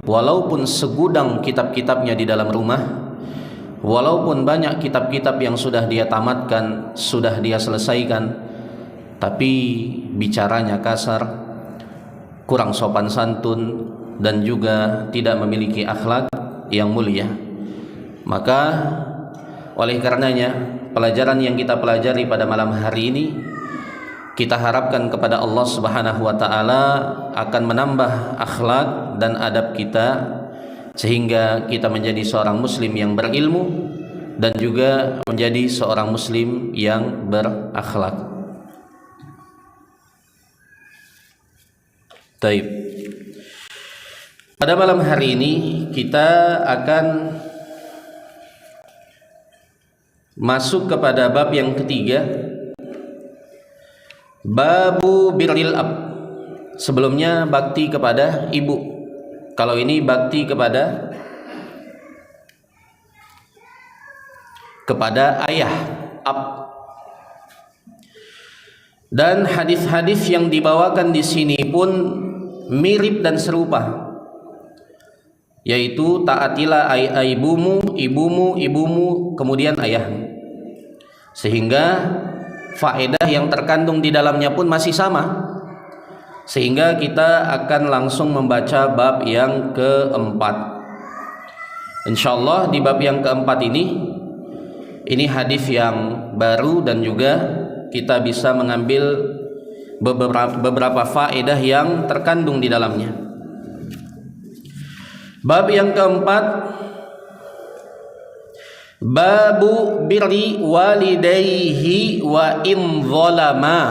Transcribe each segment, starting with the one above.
walaupun segudang kitab-kitabnya di dalam rumah, walaupun banyak kitab-kitab yang sudah dia tamatkan, sudah dia selesaikan, tapi bicaranya kasar, kurang sopan santun, dan juga tidak memiliki akhlak yang mulia, maka oleh karenanya pelajaran yang kita pelajari pada malam hari ini, kita harapkan kepada Allah Subhanahu wa taala akan menambah akhlak dan adab kita, sehingga kita menjadi seorang muslim yang berilmu dan juga menjadi seorang muslim yang berakhlak. Baik. Pada malam hari ini kita akan masuk kepada bab yang ketiga, babu birril ab. Sebelumnya bakti kepada ibu, kalau ini bakti kepada ayah, ab. Dan hadis-hadis yang dibawakan di sini pun mirip dan serupa, yaitu taatilah ibumu, kemudian ayahmu. Sehingga faedah yang terkandung di dalamnya pun masih sama. Sehingga kita akan langsung membaca bab yang keempat. Insyaallah di bab yang keempat ini hadis yang baru, dan juga kita bisa mengambil beberapa faedah yang terkandung di dalamnya. Bab yang keempat, babu birri walidayhi wa in zalama.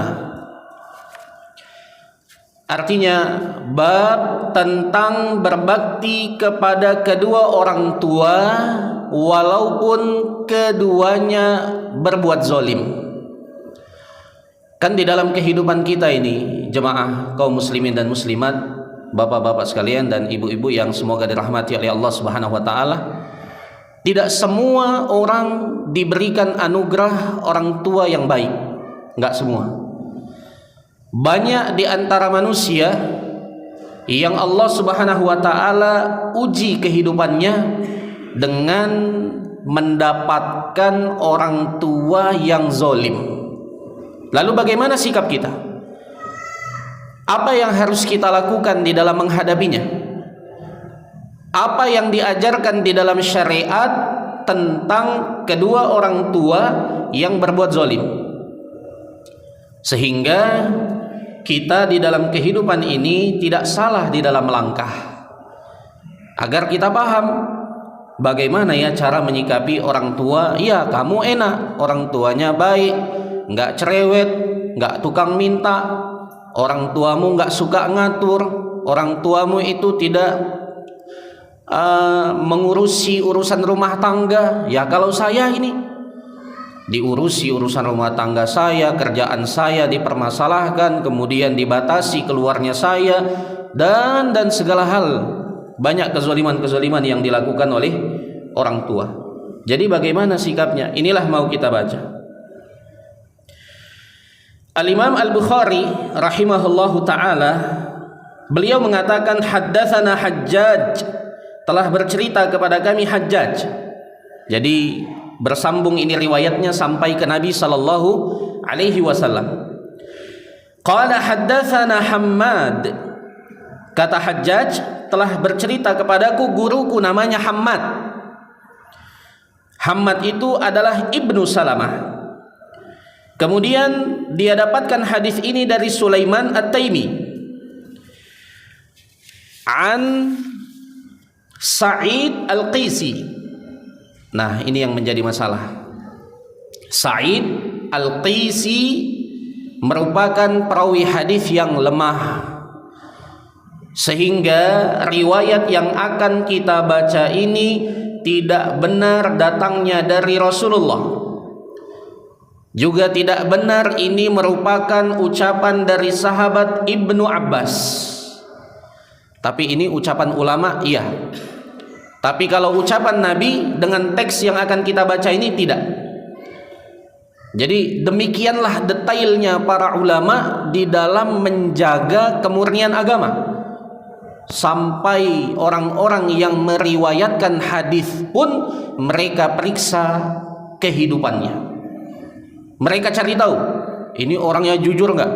Artinya bab tentang berbakti kepada kedua orang tua walaupun keduanya berbuat zalim. Kan di dalam kehidupan kita ini, jemaah kaum muslimin dan muslimat, bapak-bapak sekalian dan ibu-ibu yang semoga dirahmati oleh Allah Subhanahu wa taala, tidak semua orang diberikan anugerah orang tua yang baik. Enggak semua. Banyak di antara manusia yang Allah Subhanahu wa taala uji kehidupannya dengan mendapatkan orang tua yang zalim. Lalu bagaimana sikap kita? Apa yang harus kita lakukan di dalam menghadapinya? Apa yang diajarkan di dalam syariat tentang kedua orang tua yang berbuat zalim, sehingga kita di dalam kehidupan ini tidak salah di dalam langkah, agar kita paham bagaimana ya cara menyikapi orang tua. Ya, kamu enak, orang tuanya baik, nggak cerewet, nggak tukang minta, orang tuamu nggak suka ngatur, orang tuamu itu tidak mengurusi urusan rumah tangga. Ya, kalau saya ini diurusi urusan rumah tangga saya, kerjaan saya dipermasalahkan, kemudian dibatasi keluarnya saya, dan segala hal. Banyak kezaliman-kezaliman yang dilakukan oleh orang tua. Jadi bagaimana sikapnya? Inilah mau kita baca. Al-Imam Al-Bukhari rahimahullahu ta'ala, beliau mengatakan, haddatsana Hajjaj, telah bercerita kepada kami Hajjaj. Jadi bersambung ini riwayatnya sampai ke Nabi sallallahu alaihi wasallam. Qala haddatsana Hammad, kata Hajjaj, telah bercerita kepadaku guruku namanya Hammad. Hammad itu adalah Ibnu Salamah. Kemudian dia dapatkan hadis ini dari Sulaiman At-Taimi an Sa'id Al-Qisi. Nah, ini yang menjadi masalah. Sa'id Al-Qisi merupakan perawi hadis yang lemah, sehingga riwayat yang akan kita baca ini tidak benar datangnya dari Rasulullah. Juga tidak benar ini merupakan ucapan dari sahabat Ibnu Abbas. Tapi ini ucapan ulama, iya. Tapi kalau ucapan Nabi dengan teks yang akan kita baca ini tidak. Jadi demikianlah detailnya para ulama di dalam menjaga kemurnian agama. Sampai orang-orang yang meriwayatkan hadis pun mereka periksa kehidupannya. Mereka cari tahu, ini orangnya jujur nggak?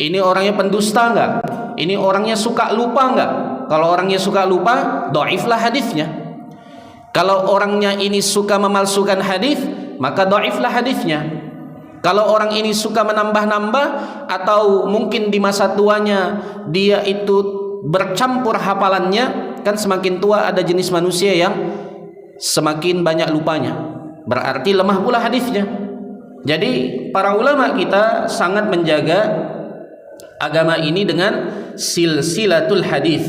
Ini orangnya pendusta nggak? Ini orangnya suka lupa nggak? Kalau orangnya suka lupa, dhaiflah hadisnya. Kalau orangnya ini suka memalsukan hadis, maka dhaiflah hadisnya. Kalau orang ini suka menambah-nambah, atau mungkin di masa tuanya dia itu bercampur hafalannya, kan semakin tua ada jenis manusia yang semakin banyak lupanya, berarti lemah pula hadisnya. Jadi para ulama kita sangat menjaga agama ini dengan silsilatul hadis.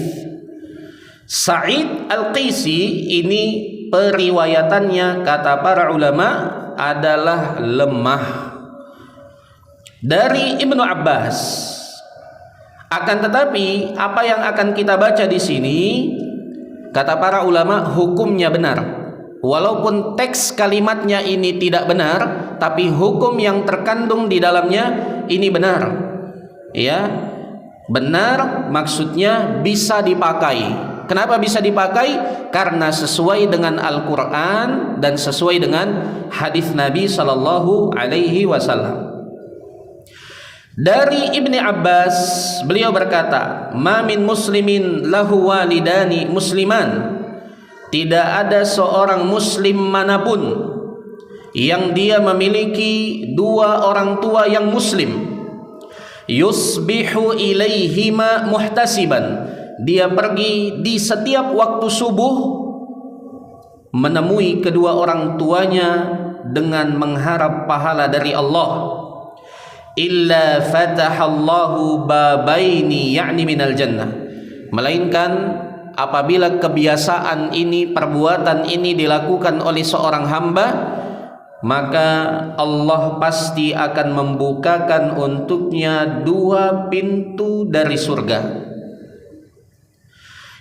Sa'id Al-Qisi ini periwayatannya kata para ulama adalah lemah. Dari Ibnu Abbas. Akan tetapi apa yang akan kita baca di sini, kata para ulama, hukumnya benar. Walaupun teks kalimatnya ini tidak benar, tapi hukum yang terkandung di dalamnya ini benar. Ya, benar maksudnya bisa dipakai. Kenapa bisa dipakai? Karena sesuai dengan Al-Quran dan sesuai dengan hadis Nabi Sallallahu Alaihi Wasallam. Dari Ibni Abbas, beliau berkata, "Ma min muslimin lahu walidani musliman." Tidak ada seorang muslim manapun yang dia memiliki dua orang tua yang muslim. Yusbihu ilaihima muhtasiban. Dia pergi di setiap waktu subuh menemui kedua orang tuanya dengan mengharap pahala dari Allah. Illa fatahallahu babaini yakni minal jannah, melainkan apabila kebiasaan ini, perbuatan ini dilakukan oleh seorang hamba, maka Allah pasti akan membukakan untuknya dua pintu dari surga.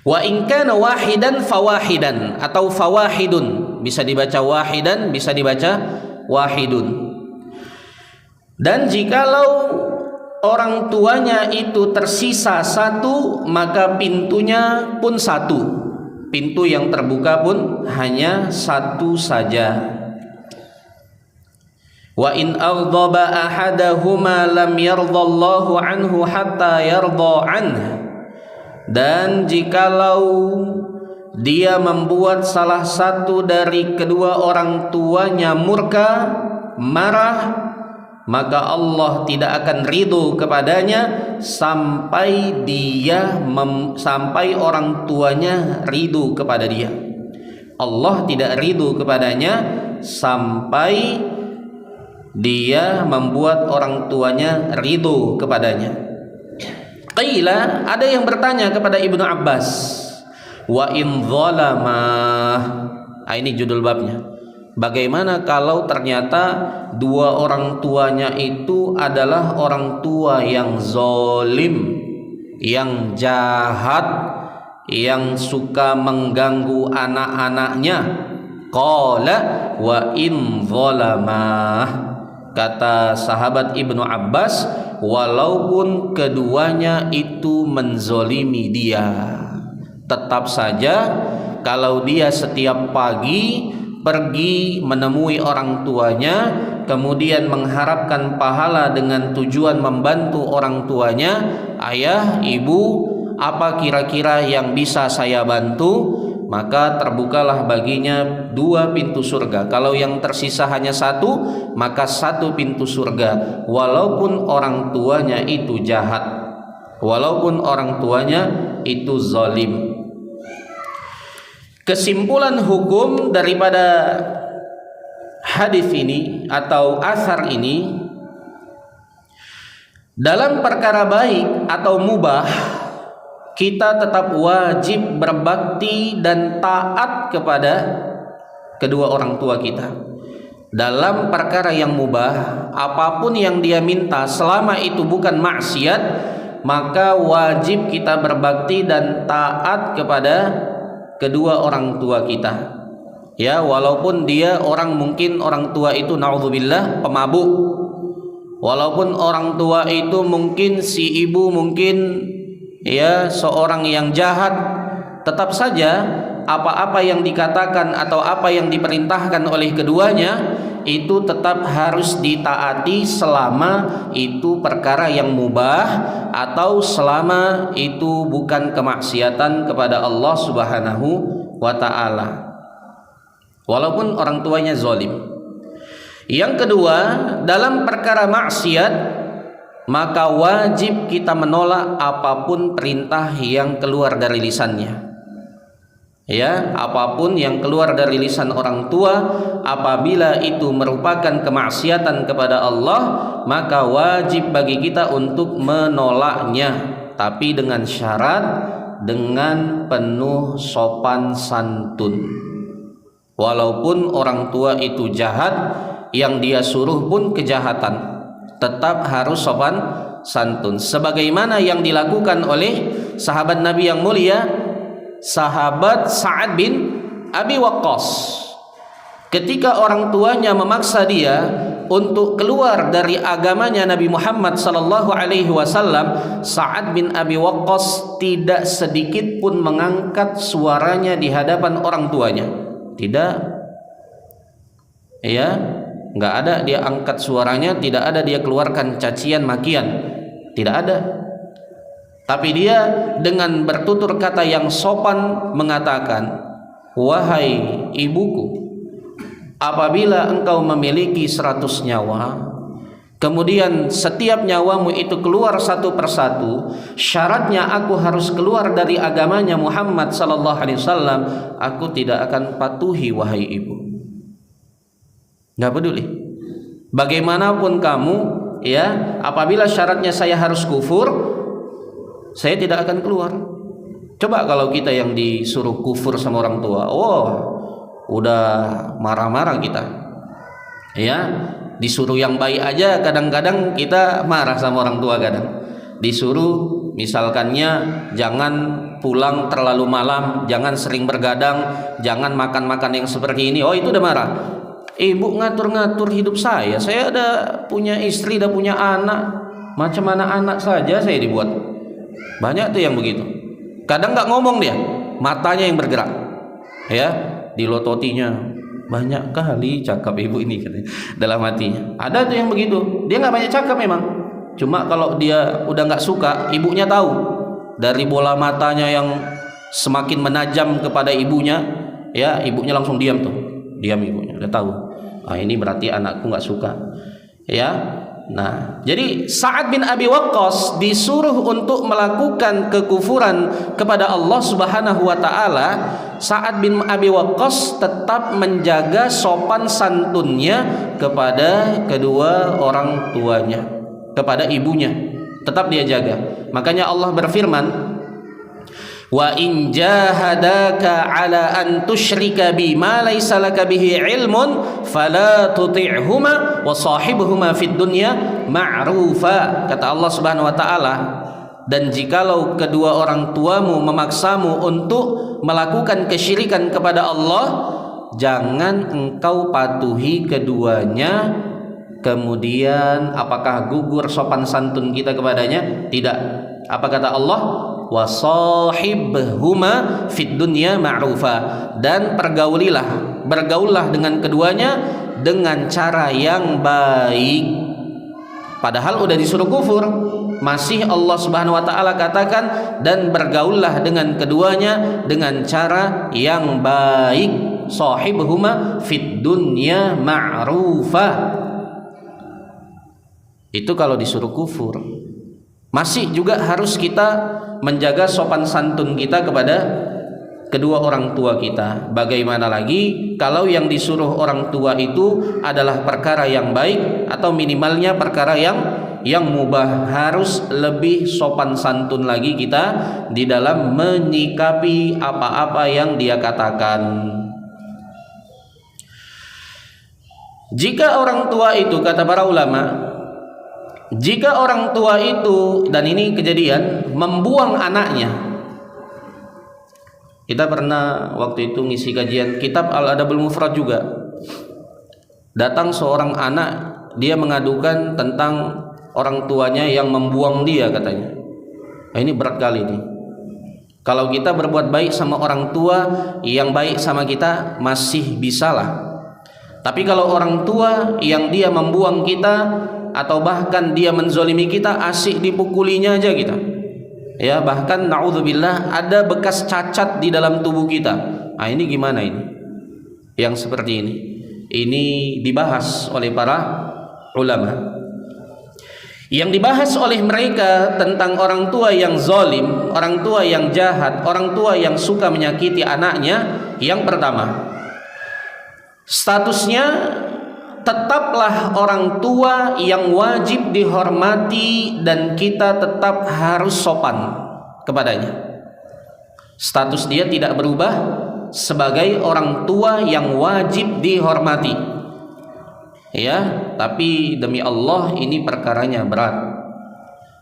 Wa in kana wahidan fawahidan, atau fawahidun, bisa dibaca wahidan, bisa dibaca wahidun. Dan jikalau orang tuanya itu tersisa satu, maka pintunya pun satu. Pintu yang terbuka pun hanya satu saja. Wa in aghdaba ahadahuma lam yardallahu anhu hatta yarda anhu. Dan jikalau dia membuat salah satu dari kedua orang tuanya murka, marah, maka Allah tidak akan ridho kepadanya sampai sampai orang tuanya ridho kepada dia. Allah tidak ridho kepadanya sampai dia membuat orang tuanya ridho kepadanya. Qila, ada yang bertanya kepada Ibnu Abbas, wa in zalamah. Ini judul babnya. Bagaimana kalau ternyata dua orang tuanya itu adalah orang tua yang zalim, yang jahat, yang suka mengganggu anak-anaknya? Qala wa in zalamah. Kata sahabat Ibnu Abbas, walaupun keduanya itu menzolimi dia, tetap saja kalau dia setiap pagi pergi menemui orang tuanya, kemudian mengharapkan pahala dengan tujuan membantu orang tuanya, ayah, ibu, apa kira-kira yang bisa saya bantu? Maka terbukalah baginya dua pintu surga. Kalau yang tersisa hanya satu, maka satu pintu surga, walaupun orang tuanya itu jahat, walaupun orang tuanya itu zalim. Kesimpulan hukum daripada hadis ini atau asar ini, dalam perkara baik atau mubah kita tetap wajib berbakti dan taat kepada kedua orang tua kita. Dalam perkara yang mubah, apapun yang dia minta selama itu bukan maksiat, maka wajib kita berbakti dan taat kepada kedua orang tua kita. Ya, walaupun dia mungkin orang tua itu naudzubillah pemabuk, walaupun orang tua itu mungkin si ibu mungkin ya seorang yang jahat, tetap saja apa-apa yang dikatakan atau apa yang diperintahkan oleh keduanya itu tetap harus ditaati selama itu perkara yang mubah atau selama itu bukan kemaksiatan kepada Allah Subhanahu wa ta'ala, walaupun orang tuanya zalim. Yang kedua, dalam perkara maksiat maka wajib kita menolak apapun perintah yang keluar dari lisannya. Ya, apapun yang keluar dari lisan orang tua apabila itu merupakan kemaksiatan kepada Allah, maka wajib bagi kita untuk menolaknya, tapi dengan syarat, dengan penuh sopan santun. Walaupun orang tua itu jahat, yang dia suruh pun kejahatan, tetap harus sopan santun, sebagaimana yang dilakukan oleh sahabat Nabi yang mulia, sahabat Sa'ad bin Abi Waqqas. Ketika orang tuanya memaksa dia untuk keluar dari agamanya Nabi Muhammad sallallahu alaihi wasallam, Sa'ad bin Abi Waqqas tidak sedikit pun mengangkat suaranya di hadapan orang tuanya. Tidak, ya, nggak ada dia angkat suaranya, tidak ada dia keluarkan cacian makian, tidak ada. Tapi dia dengan bertutur kata yang sopan mengatakan, wahai ibuku, apabila engkau memiliki 100 nyawa, kemudian setiap nyawamu itu keluar satu persatu, syaratnya aku harus keluar dari agamanya Muhammad sallallahu alaihi wasallam, aku tidak akan patuhi wahai ibu. Nggak peduli bagaimanapun kamu, ya, apabila syaratnya saya harus kufur, saya tidak akan keluar. Coba kalau kita yang disuruh kufur sama orang tua, udah marah-marah kita. Ya, disuruh yang baik aja kadang-kadang kita marah sama orang tua kadang. Disuruh misalkannya jangan pulang terlalu malam, jangan sering bergadang, jangan makan-makan yang seperti ini. Oh, itu udah marah. Ibu ngatur-ngatur hidup saya ada punya istri, ada punya anak, macam mana anak saja saya dibuat. Banyak tuh yang begitu. Kadang nggak ngomong dia, matanya yang bergerak, ya, dilototinya. Banyak kali cakap ibu ini katanya, dalam hatinya. Ada tuh yang begitu. Dia nggak banyak cakap memang. Cuma kalau dia udah nggak suka, ibunya tahu dari bola matanya yang semakin menajam kepada ibunya. Ya, ibunya langsung diam tuh, diam ibunya. Udah tahu. Ah, ini berarti anakku nggak suka. Ya. Nah, jadi Sa'ad bin Abi Waqqas disuruh untuk melakukan kekufuran kepada Allah Subhanahu wa ta'ala. Sa'ad bin Abi Waqqas tetap menjaga sopan santunnya kepada kedua orang tuanya, kepada ibunya, tetap dia jaga. Makanya Allah berfirman, wa in jahadaka ala an tusyrika bi ma laysa laka bihi ilmun fala tuti'huma wa sahibhuma fid dunya ma'rufa. Kata Allah Subhanahu wa taala, dan jikalau kedua orang tuamu memaksamu untuk melakukan kesyirikan kepada Allah, jangan engkau patuhi keduanya. Kemudian apakah gugur sopan santun kita kepadanya? Tidak. Apa kata Allah? Wasahibhuma fid dunya ma'rufa, dan bergaullah dengan keduanya dengan cara yang baik. Padahal udah disuruh kufur, masih Allah Subhanahu wa taala katakan dan bergaullah dengan keduanya dengan cara yang baik. Sahibhuma fid dunya ma'rufa. Itu kalau disuruh kufur. Masih juga harus kita menjaga sopan santun kita kepada kedua orang tua kita. Bagaimana lagi kalau yang disuruh orang tua itu adalah perkara yang baik atau minimalnya perkara yang mubah. Harus lebih sopan santun lagi kita di dalam menyikapi apa-apa yang dia katakan. Jika orang tua itu, kata para ulama, jika orang tua itu, dan ini kejadian, membuang anaknya. Kita pernah waktu itu ngisi kajian kitab Al-Adabul Mufrad juga. Datang seorang anak, dia mengadukan tentang orang tuanya yang membuang dia katanya. Ini berat kali nih. Kalau kita berbuat baik sama orang tua yang baik sama kita masih bisalah. Tapi kalau orang tua yang dia membuang kita atau bahkan dia menzolimi kita, asik dipukulinya aja kita. Ya, bahkan naudzubillah ada bekas cacat di dalam tubuh kita. Nah, ini gimana ini? Yang seperti ini. Ini dibahas oleh para ulama. Yang dibahas oleh mereka tentang orang tua yang zalim, orang tua yang jahat, orang tua yang suka menyakiti anaknya. Yang pertama, statusnya tetaplah orang tua yang wajib dihormati dan kita tetap harus sopan kepadanya. Status dia tidak berubah sebagai orang tua yang wajib dihormati. Ya, tapi demi Allah ini perkaranya berat.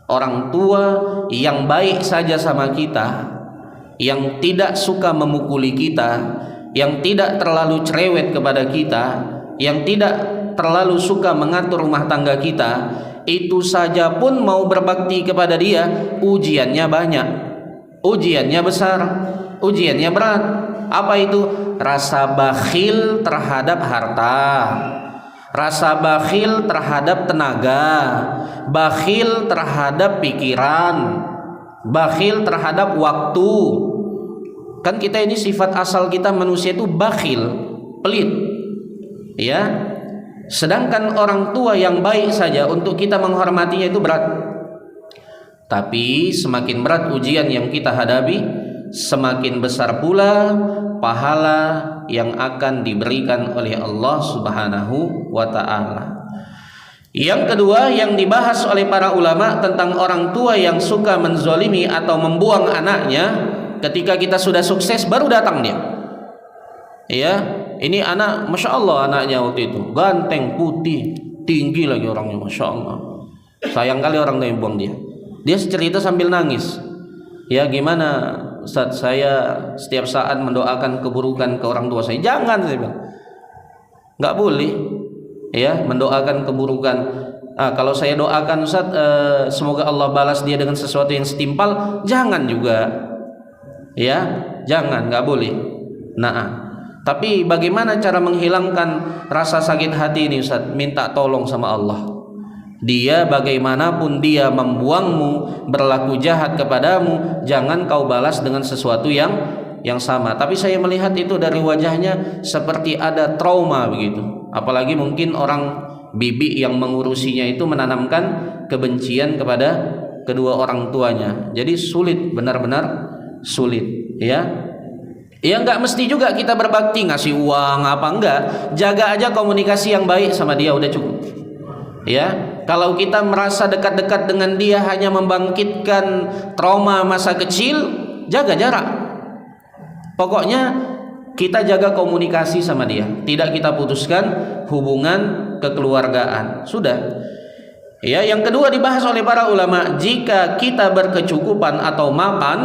Orang tua yang baik saja sama kita, yang tidak suka memukuli kita, yang tidak terlalu cerewet kepada kita, yang tidak terlalu suka mengatur rumah tangga kita, itu saja pun mau berbakti kepada dia, ujiannya banyak, ujiannya besar, ujiannya berat. Apa itu? Rasa bakhil terhadap harta, rasa bakhil terhadap tenaga, bakhil terhadap pikiran, bakhil terhadap waktu. Kan kita ini sifat asal kita manusia itu bakhil, pelit. Ya. Sedangkan orang tua yang baik saja untuk kita menghormatinya itu berat. Tapi semakin berat ujian yang kita hadapi, semakin besar pula pahala yang akan diberikan oleh Allah Subhanahu wa ta'ala. Yang kedua yang dibahas oleh para ulama tentang orang tua yang suka menzolimi atau membuang anaknya, ketika kita sudah sukses baru datang dia. Ya, ini anak, masya Allah anaknya waktu itu ganteng, putih, tinggi lagi orangnya, masya Allah. Sayang kali orang tua yang buang dia. Dia cerita sambil nangis. Ya, gimana Ustaz, saya setiap saat mendoakan keburukan ke orang tua saya. Jangan, saya bilang. Nggak boleh. Ya, mendoakan keburukan. Kalau saya doakan Ustaz, semoga Allah balas dia dengan sesuatu yang setimpal, jangan juga. Ya, jangan, nggak boleh. Nah, tapi bagaimana cara menghilangkan rasa sakit hati ini Ustaz? Minta tolong sama Allah. Dia bagaimanapun dia membuangmu, berlaku jahat kepadamu, jangan kau balas dengan sesuatu yang sama. Tapi saya melihat itu dari wajahnya seperti ada trauma begitu. Apalagi mungkin orang bibi yang mengurusinya itu menanamkan kebencian kepada kedua orang tuanya. Jadi sulit, benar-benar sulit, ya. Ya, nggak mesti juga kita berbakti ngasih uang apa, enggak. Jaga aja komunikasi yang baik sama dia udah cukup. Ya, kalau kita merasa dekat-dekat dengan dia hanya membangkitkan trauma masa kecil, jaga jarak. Pokoknya kita jaga komunikasi sama dia, tidak kita putuskan hubungan kekeluargaan. Sudah. Ya, yang kedua dibahas oleh para ulama, jika kita berkecukupan atau mapan,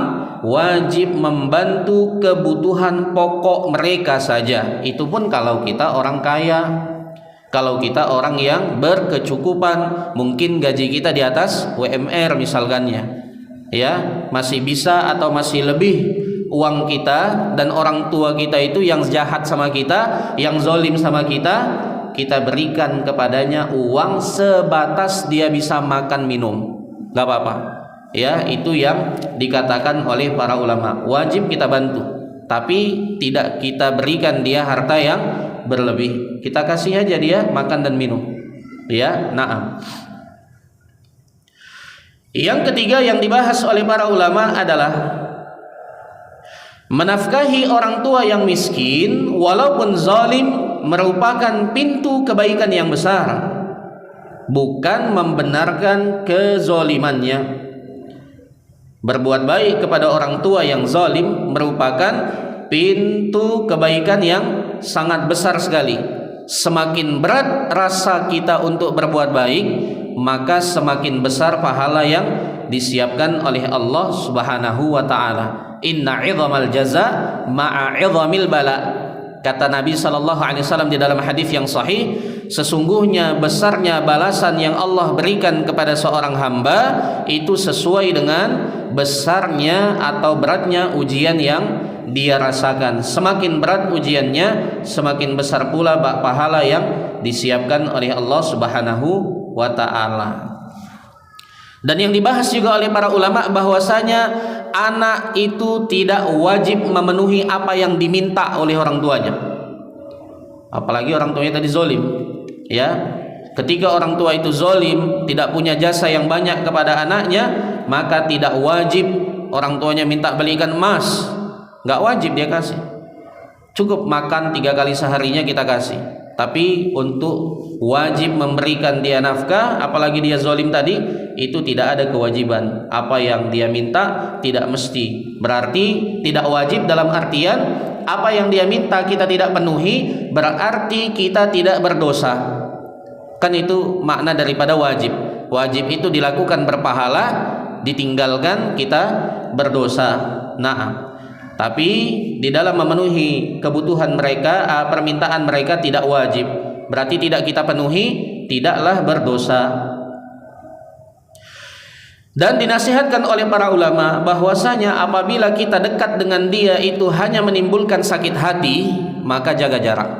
wajib membantu kebutuhan pokok mereka saja. Itu pun kalau kita orang kaya. Kalau kita orang yang berkecukupan, mungkin gaji kita di atas UMR misalkannya, ya, masih bisa atau masih lebih uang kita, dan orang tua kita itu yang jahat sama kita, yang zalim sama kita, kita berikan kepadanya uang sebatas dia bisa makan minum, gak apa-apa. Ya, itu yang dikatakan oleh para ulama, wajib kita bantu, tapi tidak kita berikan dia harta yang berlebih. Kita kasih aja dia makan dan minum. Ya, na'am. Yang ketiga yang dibahas oleh para ulama adalah menafkahi orang tua yang miskin walaupun zalim merupakan pintu kebaikan yang besar, bukan membenarkan kezalimannya. Berbuat baik kepada orang tua yang zalim merupakan pintu kebaikan yang sangat besar sekali. Semakin berat rasa kita untuk berbuat baik, maka semakin besar pahala yang disiapkan oleh Allah Subhanahu wa ta'ala. Inna 'idhamal jaza ma'a 'idhamil bala. Kata Nabi SAW di dalam hadis yang sahih, sesungguhnya besarnya balasan yang Allah berikan kepada seorang hamba itu sesuai dengan besarnya atau beratnya ujian yang dia rasakan. Semakin berat ujiannya, semakin besar pula pahala yang disiapkan oleh Allah Subhanahu wa ta'ala. Dan yang dibahas juga oleh para ulama bahwasanya anak itu tidak wajib memenuhi apa yang diminta oleh orang tuanya. Apalagi orang tuanya tadi zolim, ya. Ketika orang tua itu zolim, tidak punya jasa yang banyak kepada anaknya, maka tidak wajib orang tuanya minta belikan emas, nggak wajib dia kasih. Cukup makan 3 kali seharinya kita kasih. Tapi untuk wajib memberikan dia nafkah, apalagi dia zolim tadi, itu tidak ada kewajiban. Apa yang dia minta tidak mesti. Berarti tidak wajib dalam artian apa yang dia minta kita tidak penuhi, berarti kita tidak berdosa. Kan itu makna daripada wajib. Wajib itu dilakukan berpahala, ditinggalkan kita berdosa. Nah, tapi di dalam memenuhi kebutuhan mereka, permintaan mereka tidak wajib. Berarti tidak kita penuhi, tidaklah berdosa. Dan dinasihatkan oleh para ulama bahwasanya apabila kita dekat dengan dia itu hanya menimbulkan sakit hati, maka jaga jarak.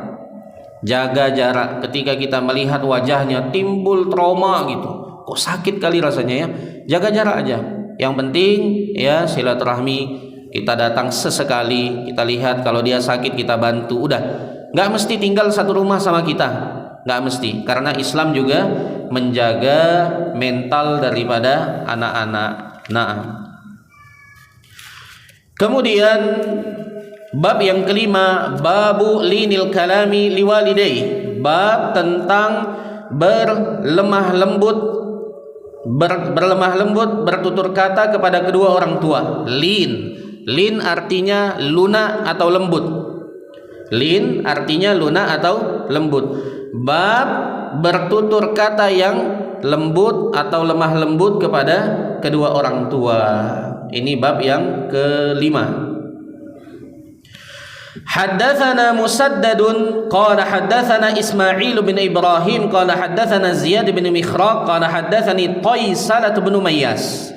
Jaga jarak. Ketika kita melihat wajahnya timbul trauma gitu, kok sakit kali rasanya ya, jaga jarak aja. Yang penting ya silaturahmi, kita datang sesekali, kita lihat kalau dia sakit kita bantu, udah. Nggak mesti tinggal satu rumah sama kita, nggak mesti, karena Islam juga menjaga mental daripada anak-anak. Nah, kemudian bab yang kelima, babu linil kalami liwalidai, bab tentang berlemah lembut bertutur kata kepada kedua orang tua. Lin artinya lunak atau lembut. Lin artinya lunak atau lembut. Bab bertutur kata yang lembut atau lemah lembut kepada kedua orang tua. Ini bab yang kelima. Haddatsana Musaddadun qala haddatsana Ismail bin Ibrahim qala haddatsana Ziyad bin Mikhraq qala haddatsani Taisalah bin Mayyas.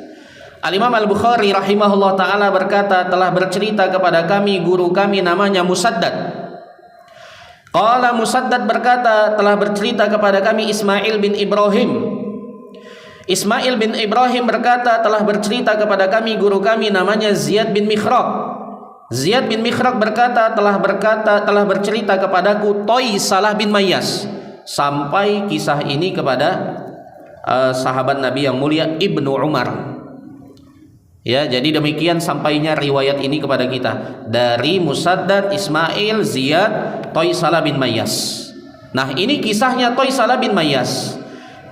Al-Imam Al-Bukhari rahimahullah ta'ala berkata, telah bercerita kepada kami guru kami namanya Musaddad. Qala Musaddad berkata, telah bercerita kepada kami Ismail bin Ibrahim. Ismail bin Ibrahim berkata, telah bercerita kepada kami guru kami namanya Ziyad bin Mikhraq. Ziyad bin Mikhraq berkata, telah bercerita kepadaku Taisalah bin Mayyas. Sampai kisah ini kepada sahabat Nabi yang mulia Ibnu Umar. Ya, jadi demikian sampainya riwayat ini kepada kita dari Musaddad, Ismail, Ziyad, Taisalah bin Mayyas. Nah, ini kisahnya Taisalah bin Mayyas.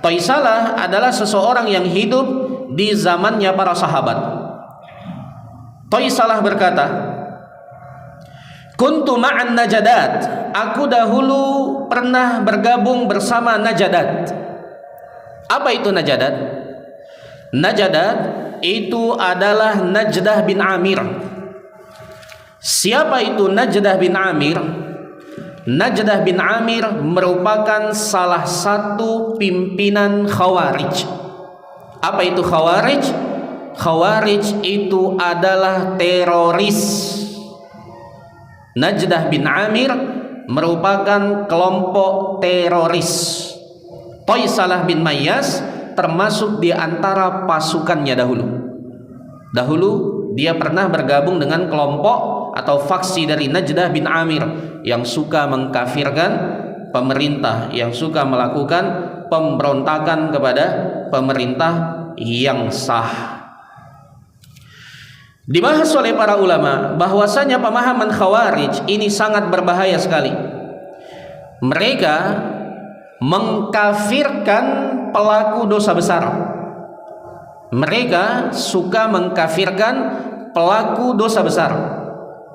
Taisalah adalah seseorang yang hidup di zamannya para sahabat. Taisalah berkata, kuntu ma'an Najadat, aku dahulu pernah bergabung bersama Najadat. Apa itu Najadat? Najadat itu adalah Najdah bin Amir. Siapa itu Najdah bin Amir? Najdah bin Amir merupakan salah satu pimpinan Khawarij. Apa itu Khawarij? Khawarij itu adalah teroris. Najdah bin Amir merupakan kelompok teroris. Taisalah bin Mayyas termasuk di antara pasukannya dahulu. Dahulu dia pernah bergabung dengan kelompok atau faksi dari Najdah bin Amir yang suka mengkafirkan pemerintah, yang suka melakukan pemberontakan kepada pemerintah yang sah. Dibahas oleh para ulama bahwasanya pemahaman Khawarij ini sangat berbahaya sekali. Mereka mengkafirkan pelaku dosa besar. Mereka suka mengkafirkan pelaku dosa besar.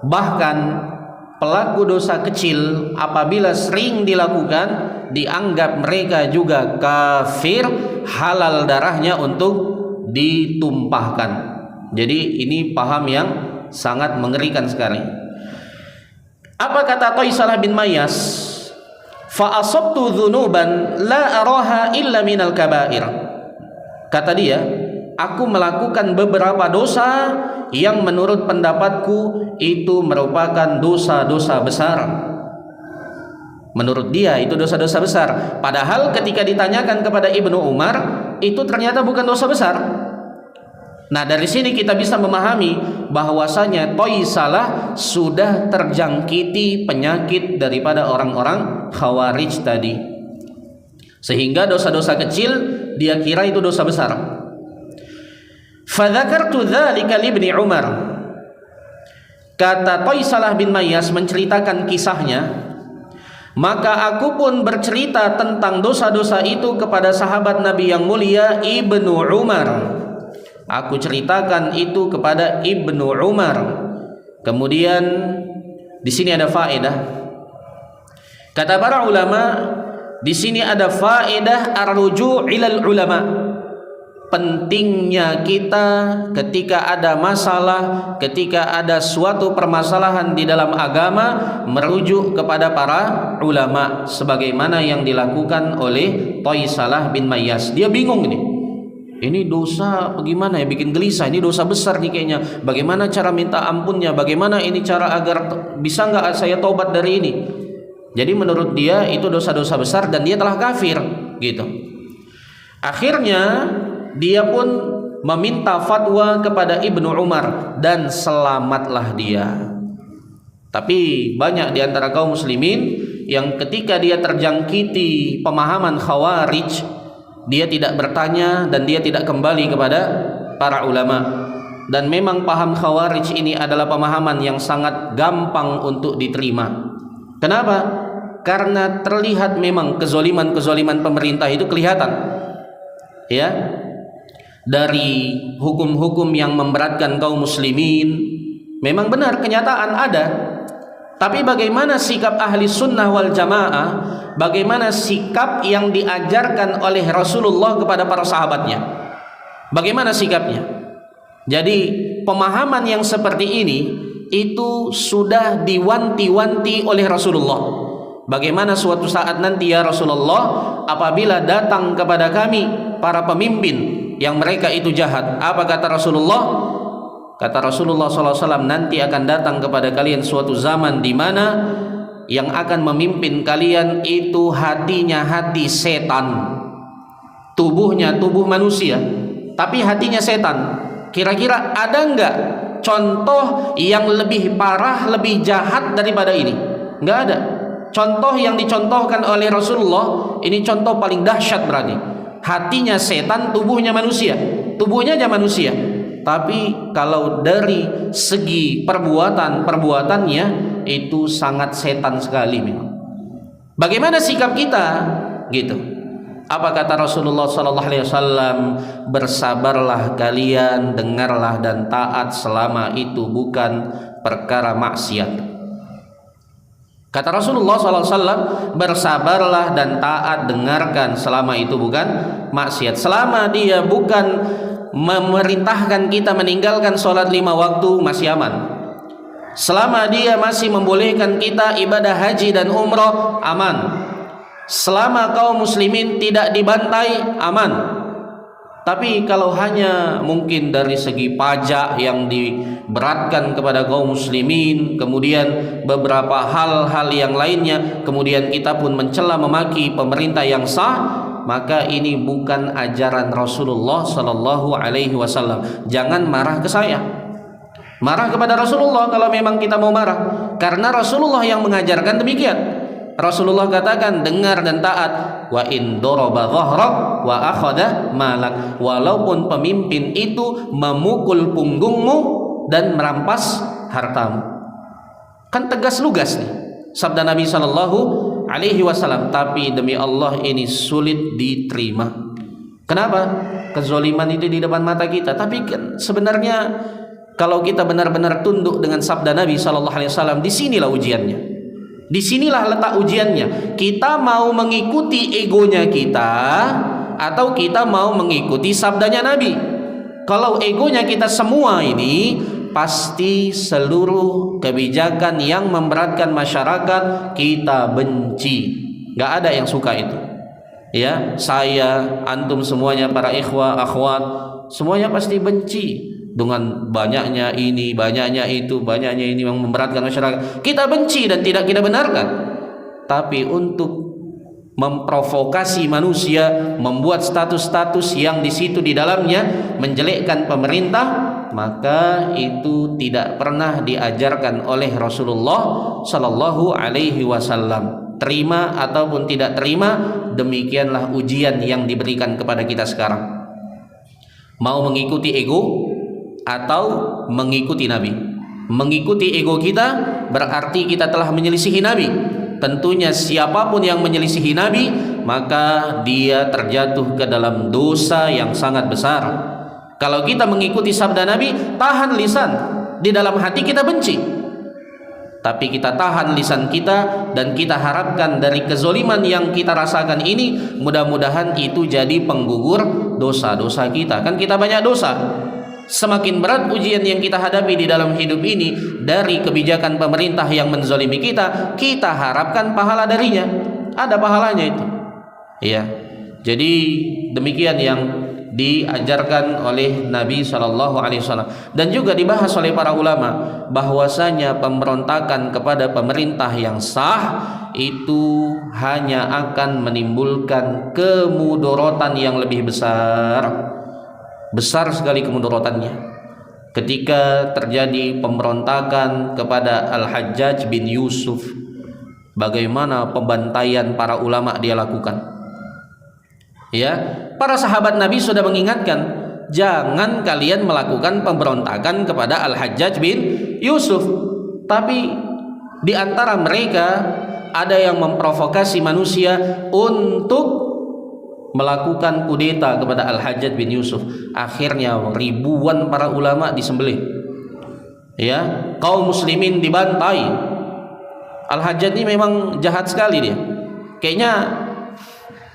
Bahkan pelaku dosa kecil apabila sering dilakukan dianggap mereka juga kafir, halal darahnya untuk ditumpahkan. Jadi ini paham yang sangat mengerikan sekali. Apa kata Thaisalah bin Mayyas? Fa asabtu dzunuban la araha illa minal kabair. Kata dia, aku melakukan beberapa dosa yang menurut pendapatku itu merupakan dosa-dosa besar. Menurut dia itu dosa-dosa besar. Padahal ketika ditanyakan kepada Ibnu Umar, itu ternyata bukan dosa besar. Nah, dari sini kita bisa memahami bahwasanya Thaisalah sudah terjangkiti penyakit daripada orang-orang Khawarij tadi. Sehingga dosa-dosa kecil dia kira itu dosa besar. Fadzakartu dzalika li Ibnu Umar. Kata Thaisalah bin Mayyas menceritakan kisahnya, maka aku pun bercerita tentang dosa-dosa itu kepada sahabat Nabi yang mulia Ibnu Umar. Aku ceritakan itu kepada Ibnu Umar. Kemudian di sini ada faedah. Kata para ulama, di sini ada faedah ar-ruju' ilal ulama. Pentingnya kita ketika ada masalah, ketika ada suatu permasalahan di dalam agama, merujuk kepada para ulama sebagaimana yang dilakukan oleh Thaisalah bin Mayyas. Dia bingung nih. Ini dosa bagaimana ya, bikin gelisah, ini dosa besar nih kayaknya. Bagaimana cara minta ampunnya? Bagaimana ini cara agar bisa nggak saya tobat dari ini? Jadi menurut dia itu dosa-dosa besar dan dia telah kafir gitu. Akhirnya dia pun meminta fatwa kepada Ibnu Umar dan selamatlah dia. Tapi banyak di antara kaum muslimin yang ketika dia terjangkiti pemahaman Khawarij, dia tidak bertanya dan dia tidak kembali kepada para ulama. Dan memang paham Khawarij ini adalah pemahaman yang sangat gampang untuk diterima. Kenapa? Karena terlihat memang kezoliman-kezoliman pemerintah itu kelihatan. Ya, dari hukum-hukum yang memberatkan kaum muslimin, memang benar kenyataan ada. Tapi bagaimana sikap ahli sunnah wal jamaah, bagaimana sikap yang diajarkan oleh Rasulullah kepada para sahabatnya, bagaimana sikapnya? Jadi pemahaman yang seperti ini itu sudah diwanti-wanti oleh Rasulullah. Bagaimana suatu saat nanti ya Rasulullah, apabila datang kepada kami para pemimpin yang mereka itu jahat, apa kata Rasulullah? Kata Rasulullah SAW, nanti akan datang kepada kalian suatu zaman di mana yang akan memimpin kalian itu hatinya hati setan, tubuhnya tubuh manusia, tapi hatinya setan. Kira-kira ada enggak contoh yang lebih parah, lebih jahat daripada ini? Enggak ada. Contoh yang dicontohkan oleh Rasulullah ini contoh paling dahsyat berarti. Hatinya setan, tubuhnya manusia. Tubuhnya aja manusia, tapi kalau dari segi perbuatannya itu sangat setan sekali memang. Bagaimana sikap kita? Gitu. Apa kata Rasulullah sallallahu alaihi wasallam? Bersabarlah kalian, dengarlah dan taat selama itu bukan perkara maksiat. Kata Rasulullah SAW, bersabarlah dan taat, dengarkan selama itu bukan maksiat. Selama dia bukan memerintahkan kita meninggalkan sholat 5 waktu, masih aman. Selama dia masih membolehkan kita ibadah haji dan umrah, aman. Selama kaum muslimin tidak dibantai, aman. Tapi kalau hanya mungkin dari segi pajak yang diberatkan kepada kaum muslimin, kemudian beberapa hal-hal yang lainnya, kemudian kita pun mencela memaki pemerintah yang sah, maka ini bukan ajaran Rasulullah sallallahu alaihi wasallam. Jangan marah ke saya. Marah kepada Rasulullah kalau memang kita mau marah, karena Rasulullah yang mengajarkan demikian. Rasulullah katakan, dengar dan taat. Wa in daraba dhahrak wa akhadha malak. Walaupun pemimpin itu memukul punggungmu dan merampas hartamu. Kan tegas lugas nih sabda Nabi sallallahu alaihi wasallam. Tapi demi Allah ini sulit diterima. Kenapa? Kezoliman itu di depan mata kita. Tapi kan sebenarnya kalau kita benar-benar tunduk dengan sabda Nabi sallallahu alaihi wasallam, disinilah ujiannya. Disinilah letak ujiannya. Kita mau mengikuti egonya kita atau kita mau mengikuti sabdanya Nabi. Kalau egonya kita semua ini pasti seluruh kebijakan yang memberatkan masyarakat kita benci. Gak ada yang suka itu. Ya, saya, antum semuanya, para ikhwah, akhwat, semuanya pasti benci dengan banyaknya ini, banyaknya itu, banyaknya ini yang memberatkan masyarakat. Kita benci dan tidak kita benarkan. Tapi untuk memprovokasi manusia, membuat status-status yang di situ di dalamnya menjelekkan pemerintah, maka itu tidak pernah diajarkan oleh Rasulullah sallallahu alaihi wasallam. Terima ataupun tidak terima, demikianlah ujian yang diberikan kepada kita sekarang. Mau mengikuti ego atau mengikuti Nabi? Mengikuti ego kita berarti kita telah menyelisihi Nabi. Tentunya siapapun yang menyelisihi Nabi, maka dia terjatuh ke dalam dosa yang sangat besar. Kalau kita mengikuti sabda Nabi, tahan lisan, di dalam hati kita benci, tapi kita tahan lisan kita, dan kita harapkan dari kezoliman yang kita rasakan ini, mudah-mudahan itu jadi penggugur dosa-dosa kita. Kan kita banyak dosa. Semakin berat ujian yang kita hadapi di dalam hidup ini dari kebijakan pemerintah yang menzalimi kita, kita harapkan pahala darinya. Ada pahalanya itu. Ya. Jadi demikian yang diajarkan oleh Nabi sallallahu alaihi wasallam, dan juga dibahas oleh para ulama bahwasanya pemberontakan kepada pemerintah yang sah itu hanya akan menimbulkan kemudorotan yang lebih besar. Besar sekali kemudorotannya ketika terjadi pemberontakan kepada Al-Hajjaj bin Yusuf. Bagaimana pembantaian para ulama dia lakukan. Ya, para sahabat Nabi sudah mengingatkan, jangan kalian melakukan pemberontakan kepada Al-Hajjaj bin Yusuf. Tapi di antara mereka ada yang memprovokasi manusia untuk melakukan kudeta kepada Al-Hajjaj bin Yusuf. Akhirnya ribuan para ulama disembelih. Ya, kaum muslimin dibantai. Al-Hajjaj ini memang jahat sekali dia. Kayaknya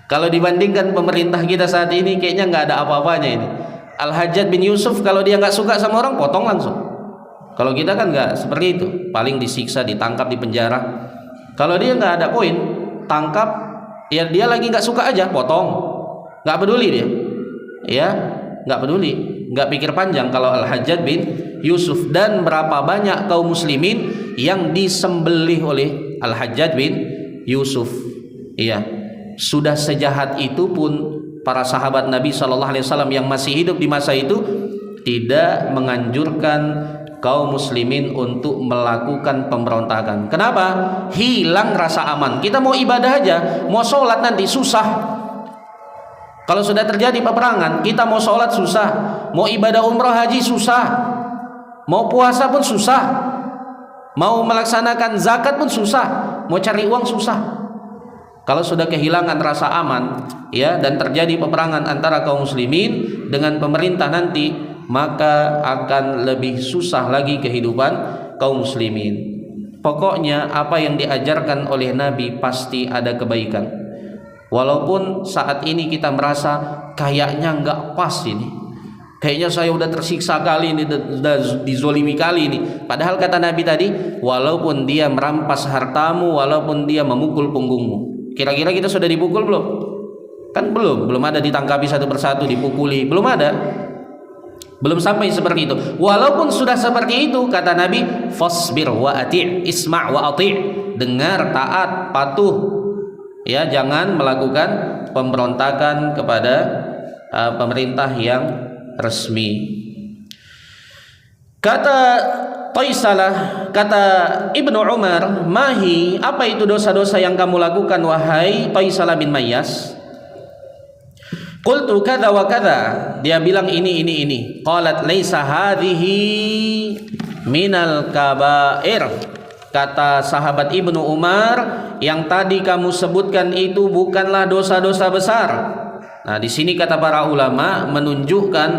kalau dibandingkan pemerintah kita saat ini, kayaknya nggak ada apa-apanya ini. Al-Hajjaj bin Yusuf kalau dia nggak suka sama orang, potong langsung. Kalau kita kan nggak seperti itu, paling disiksa, ditangkap, di penjara. Kalau dia nggak ada poin, tangkap, ya dia lagi nggak suka aja, potong. Nggak peduli dia, ya nggak peduli, nggak pikir panjang. Kalau Al-Hajjaj bin Yusuf, dan berapa banyak kaum muslimin yang disembelih oleh Al-Hajjaj bin Yusuf. Iya, sudah sejahat itu pun para sahabat Nabi Shallallahu Alaihi Wasallam yang masih hidup di masa itu tidak menganjurkan kaum muslimin untuk melakukan pemberontakan. Kenapa? Hilang rasa aman. Kita mau ibadah aja, mau sholat nanti susah. Kalau sudah terjadi peperangan, kita mau sholat susah, mau ibadah umrah haji susah, mau puasa pun susah, mau melaksanakan zakat pun susah, mau cari uang susah. Kalau sudah kehilangan rasa aman, ya, dan terjadi peperangan antara kaum muslimin dengan pemerintah nanti, maka akan lebih susah lagi kehidupan kaum muslimin. Pokoknya apa yang diajarkan oleh Nabi pasti ada kebaikan. Walaupun saat ini kita merasa kayaknya nggak pas ini, kayaknya saya udah tersiksa kali ini, udah dizolimi kali ini. Padahal kata Nabi tadi, walaupun dia merampas hartamu, walaupun dia memukul punggungmu. Kira-kira kita sudah dipukul belum? Kan belum ada ditangkapi satu persatu, dipukuli, belum ada. Belum sampai seperti itu. Walaupun sudah seperti itu, kata Nabi, fasbir wa ati', isma' wa ati', dengar, taat, patuh. Ya, jangan melakukan pemberontakan kepada pemerintah yang resmi. Kata Taisalah, kata Ibnu Umar, mahi, apa itu dosa-dosa yang kamu lakukan wahai Taisalah bin Mayyas? Qultu kadza wa kadza. Dia bilang ini. Qalat laisa hadhihi minal kabair. Kata sahabat Ibnu Umar, yang tadi kamu sebutkan itu bukanlah dosa-dosa besar. Nah, di sini kata para ulama menunjukkan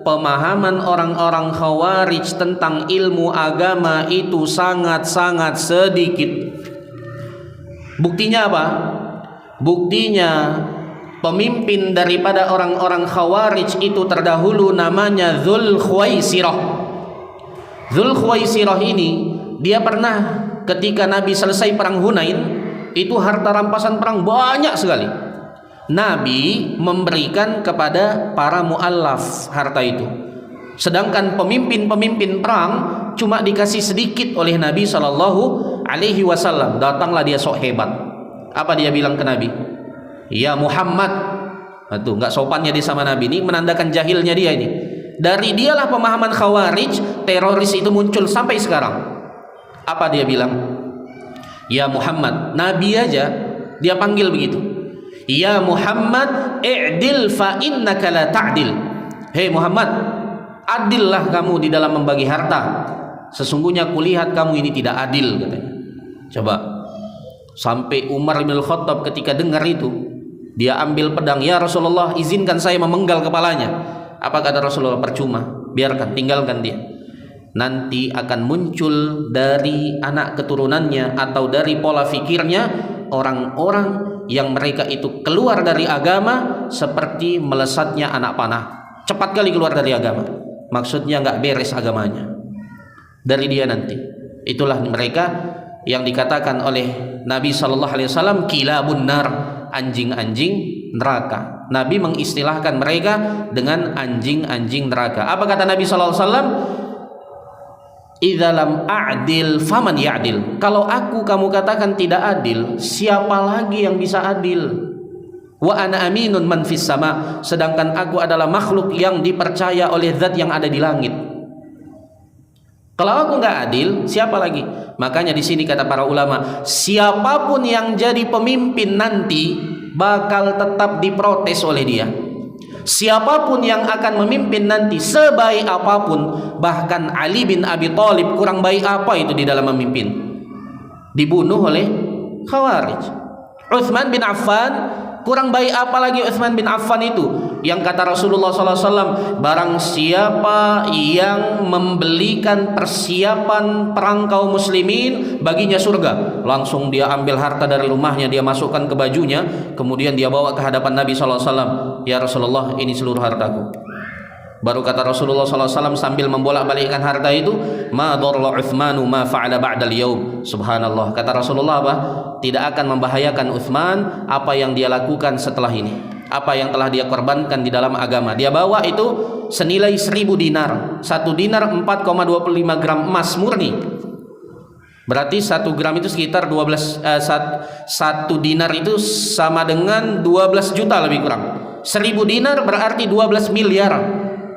pemahaman orang-orang Khawarij tentang ilmu agama itu sangat-sangat sedikit. Buktinya apa? Buktinya pemimpin daripada orang-orang Khawarij itu terdahulu namanya Dzul Khuwaisirah. Dzul Khuwaisirah ini dia pernah ketika Nabi selesai perang Hunain, itu harta rampasan perang banyak sekali. Nabi memberikan kepada para muallaf harta itu. Sedangkan pemimpin-pemimpin perang cuma dikasih sedikit oleh Nabi SAW. Datanglah dia sok hebat. Apa dia bilang ke Nabi? Ya Muhammad. Itu nggak sopannya dia sama Nabi, ini menandakan jahilnya dia ini. Dari dialah pemahaman Khawarij, teroris itu muncul sampai sekarang. Apa dia bilang? Ya Muhammad. Nabi aja dia panggil begitu. Ya Muhammad, i'dil fa innaka la ta'dil. Hei Muhammad, adillah kamu di dalam membagi harta. Sesungguhnya kulihat kamu ini tidak adil, katanya. Coba, sampai Umar bin Khattab ketika dengar itu, dia ambil pedang. Ya Rasulullah, izinkan saya memenggal kepalanya. Apa kata Rasulullah? Percuma, biarkan, tinggalkan dia. Nanti akan muncul dari anak keturunannya atau dari pola fikirnya orang-orang yang mereka itu keluar dari agama seperti melesatnya anak panah, cepat kali keluar dari agama. Maksudnya nggak beres agamanya dari dia nanti. Itulah mereka yang dikatakan oleh Nabi SAW kilabun nar, anjing-anjing neraka. Nabi mengistilahkan mereka dengan anjing-anjing neraka. Apa kata Nabi SAW? Idza lam a'dil faman ya'dil. Kalau aku kamu katakan tidak adil, siapa lagi yang bisa adil? Wa ana aminun man fis sama, sedangkan aku adalah makhluk yang dipercaya oleh zat yang ada di langit. Kalau aku nggak adil, siapa lagi? Makanya di sini kata para ulama, siapapun yang jadi pemimpin nanti bakal tetap diprotes oleh dia. Siapapun yang akan memimpin nanti, sebaik apapun, bahkan Ali bin Abi Thalib kurang baik apa itu di dalam memimpin, dibunuh oleh Khawarij. Utsman bin Affan kurang baik apa lagi Utsman bin Affan itu, yang kata Rasulullah SAW, barang siapa yang membelikan persiapan perang kaum muslimin baginya surga, langsung dia ambil harta dari rumahnya, dia masukkan ke bajunya, kemudian dia bawa ke hadapan Nabi SAW. Ya Rasulullah, ini seluruh hartaku. Baru kata Rasulullah SAW sambil membolak-balikkan harta itu, ma dharra Utsmanu ma fa'ala ba'dal yaum. Subhanallah, kata Rasulullah apa? Tidak akan membahayakan Utsman apa yang dia lakukan setelah ini, apa yang telah dia korbankan di dalam agama. Dia bawa itu senilai 1000 dinar. 1 dinar 4,25 gram emas murni. Berarti 1 gram itu sekitar 12, 1 dinar itu sama dengan 12 juta lebih kurang. 1000 dinar berarti 12 miliar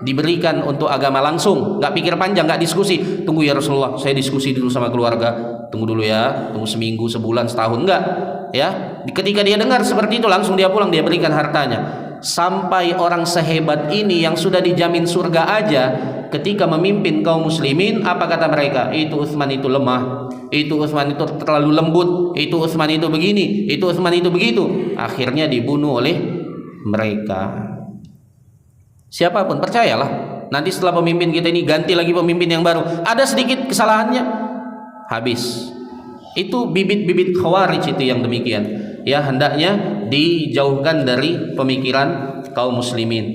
diberikan untuk agama langsung. Nggak pikir panjang, nggak diskusi. Tunggu ya Rasulullah, saya diskusi dulu sama keluarga. Tunggu dulu ya, tunggu seminggu, sebulan, setahun, enggak ya. Ketika dia dengar seperti itu, langsung dia pulang, dia berikan hartanya. Sampai orang sehebat ini yang sudah dijamin surga aja, ketika memimpin kaum muslimin, apa kata mereka? Itu Utsman itu lemah, itu Utsman itu terlalu lembut, itu Utsman itu begini, itu Utsman itu begitu. Akhirnya dibunuh oleh mereka. Siapapun, percayalah, nanti setelah pemimpin kita ini ganti lagi pemimpin yang baru, ada sedikit kesalahannya, habis. Itu bibit-bibit Khawarij itu yang demikian. Ya, hendaknya dijauhkan dari pemikiran kaum muslimin.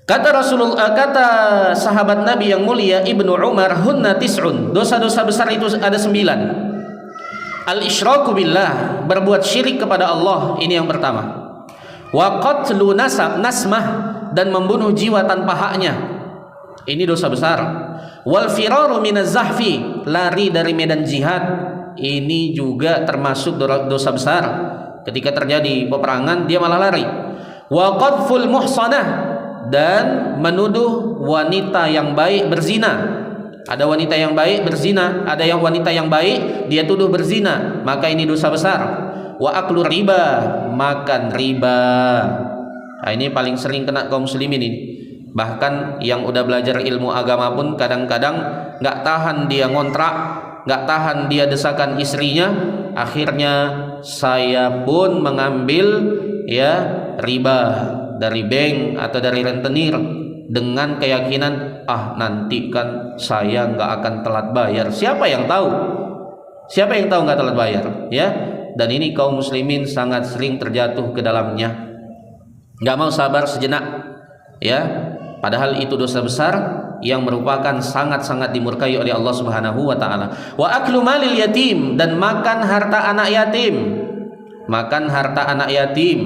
Kata Rasulullah, kata sahabat Nabi yang mulia Ibnu Umar, hunna tis'un, dosa-dosa besar itu ada 9. Al-isyraku billah, berbuat syirik kepada Allah, ini yang pertama. Wa qatlu nasmah, dan membunuh jiwa tanpa haknya, ini dosa besar. Wal firaru minaz zahfi, lari dari medan jihad, ini juga termasuk dosa besar. Ketika terjadi peperangan dia malah lari. Wa qadful muhsanah, dan menuduh wanita yang baik berzina. Ada wanita yang baik berzina, ada yang wanita yang baik dia tuduh berzina, maka ini dosa besar. Wa aklu riba, makan riba. Nah, ini paling sering kena kaum muslimin ini. Bahkan yang udah belajar ilmu agama pun kadang-kadang nggak tahan dia ngontrak, nggak tahan dia desakan istrinya, akhirnya saya pun mengambil ya riba dari bank atau dari rentenir dengan keyakinan nanti kan saya nggak akan telat bayar. Siapa yang tahu? Siapa yang tahu nggak telat bayar? Ya, dan ini kaum muslimin sangat sering terjatuh ke dalamnya. Nggak mau sabar sejenak, ya. Padahal itu dosa besar, yang merupakan sangat-sangat dimurkai oleh Allah Subhanahu wa taala. Wa aklu malil yatim, dan makan harta anak yatim. Makan harta anak yatim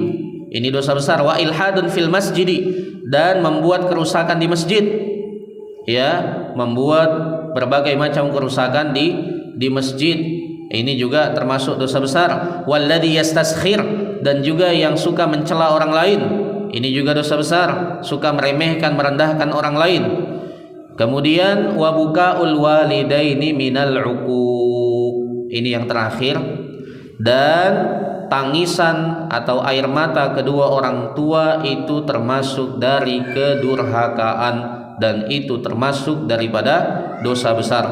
ini dosa besar. Wa ilhadun fil masjid, dan membuat kerusakan di masjid. Ya, membuat berbagai macam kerusakan di masjid. Ini juga termasuk dosa besar. Walladzi yastaskhir, dan juga yang suka mencela orang lain. Ini juga dosa besar, suka meremehkan, merendahkan orang lain. Kemudian wa bukaul walidaini minal uquq. Ini yang terakhir. Dan tangisan atau air mata kedua orang tua itu termasuk dari kedurhakaan, dan itu termasuk daripada dosa besar.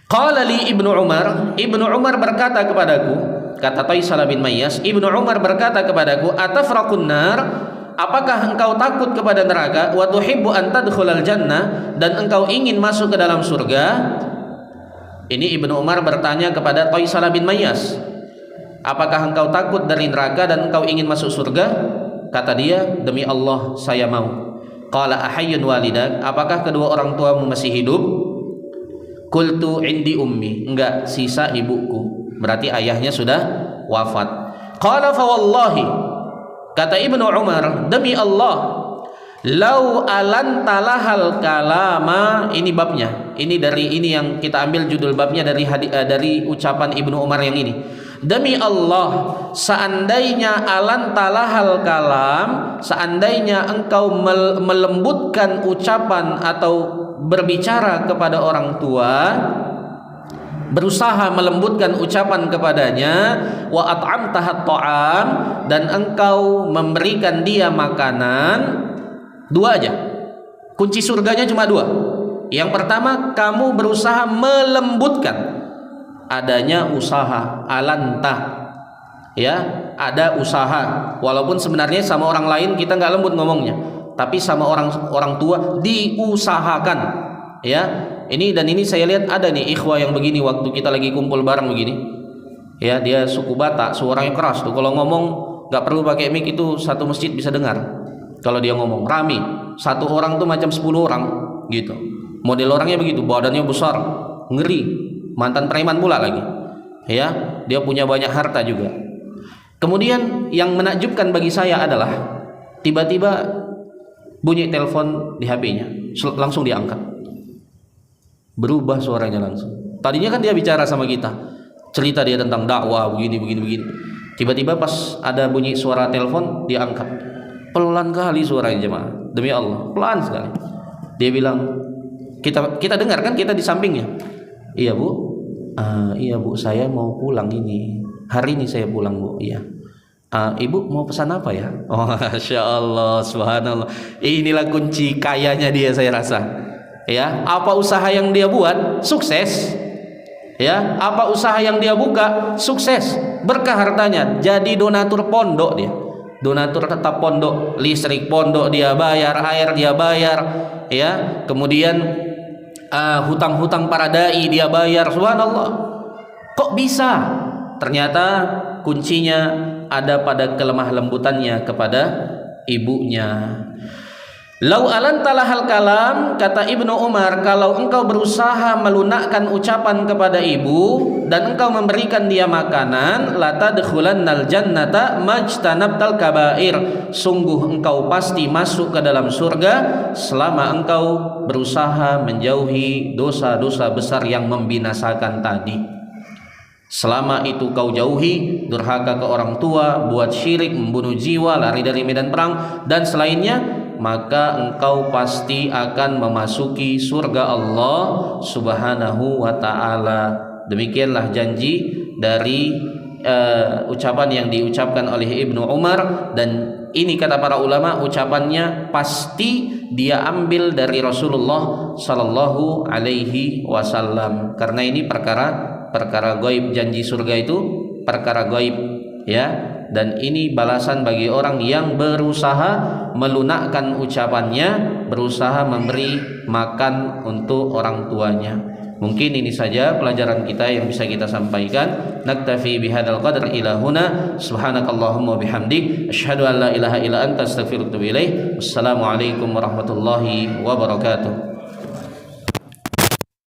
Qala li Ibnu Umar berkata kepadaku, kata Taisal bin Mayyas, Ibnu Umar berkata kepadaku, atafraqun nar, apakah engkau takut kepada neraka, wa tuhibbu an tadkhulal jannah, dan engkau ingin masuk ke dalam surga? Ini Ibnu Umar bertanya kepada Taisal bin Mayyas, apakah engkau takut dari neraka dan engkau ingin masuk surga? Kata dia, demi Allah saya mau. Qala ahayyun walidak, apakah kedua orang tuamu masih hidup? Qultu indi ummi, enggak, sisa ibuku. Berarti ayahnya sudah wafat. Qala fa wallahi, kata Ibnu Umar, demi Allah, lau alantalahal kalama, ini babnya. Ini dari ini yang kita ambil judul babnya dari ucapan Ibnu Umar yang ini. Demi Allah, seandainya alantalahal kalam, seandainya engkau melembutkan ucapan atau berbicara kepada orang tua, berusaha melembutkan ucapan kepadanya, wa at'amtahat ta'am, dan engkau memberikan dia makanan. Dua aja, kunci surganya cuma dua. Yang pertama, kamu berusaha melembutkan, adanya usaha, alantah, ya, ada usaha. Walaupun sebenarnya sama orang lain kita nggak lembut ngomongnya, tapi sama orang tua diusahakan, ya. Ini saya lihat ada nih ikhwah yang begini waktu kita lagi kumpul bareng begini, ya, dia suku Batak, suaranya keras tuh, kalau ngomong nggak perlu pakai mic, itu satu masjid bisa dengar kalau dia ngomong rame. Satu orang tuh macam 10 orang gitu, model orangnya begitu, badannya besar, ngeri, mantan preman pula lagi, ya, dia punya banyak harta juga. Kemudian yang menakjubkan bagi saya adalah tiba-tiba bunyi telepon di HP-nya, langsung diangkat, berubah suaranya langsung. Tadinya kan dia bicara sama kita, cerita dia tentang dakwah begini. Tiba-tiba pas ada bunyi suara telepon, dia angkat, pelan kali suaranya jemaah, demi Allah, pelan sekali. Dia bilang, kita dengar kan, kita di sampingnya. Iya bu, iya bu, saya mau pulang ini, hari ini saya pulang bu. Iya. Ibu mau pesan apa ya? Oh, Masya Allah, subhanallah. Inilah kunci kayanya dia, saya rasa. Ya, apa usaha yang dia buat, sukses. Ya, apa usaha yang dia buka, sukses. Berkah hartanya, jadi donatur pondok dia. Donatur tetap pondok, listrik pondok dia bayar, air dia bayar, ya. Kemudian hutang-hutang para dai dia bayar, subhanallah. Kok bisa? Ternyata kuncinya ada pada kelemah lembutannya kepada ibunya. Lau alantalahal kalam, kata Ibnu Umar, kalau engkau berusaha melunakkan ucapan kepada ibu dan engkau memberikan dia makanan, latadkhulannal jannata majtanabtal kabair, sungguh engkau pasti masuk ke dalam surga selama engkau berusaha menjauhi dosa-dosa besar yang membinasakan tadi. Selama itu kau jauhi durhaka ke orang tua, buat syirik, membunuh jiwa, lari dari medan perang dan selainnya, maka engkau pasti akan memasuki surga Allah Subhanahu wa ta'ala. Demikianlah janji dari ucapan yang diucapkan oleh Ibnu Umar, dan ini kata para ulama ucapannya pasti dia ambil dari Rasulullah sallallahu alaihi wasallam, karena ini perkara gaib. Janji surga itu perkara gaib, ya, dan ini balasan bagi orang yang berusaha melunakkan ucapannya, berusaha memberi makan untuk orang tuanya. Mungkin ini saja pelajaran kita yang bisa kita sampaikan. Naktafi bihadzal qadr ila huna. Subhanakallahumma bihamdik asyhadu an la ilaha illa anta astaghfiruka wa atubu ilaik. Wassalamualaikum warahmatullahi wabarakatuh.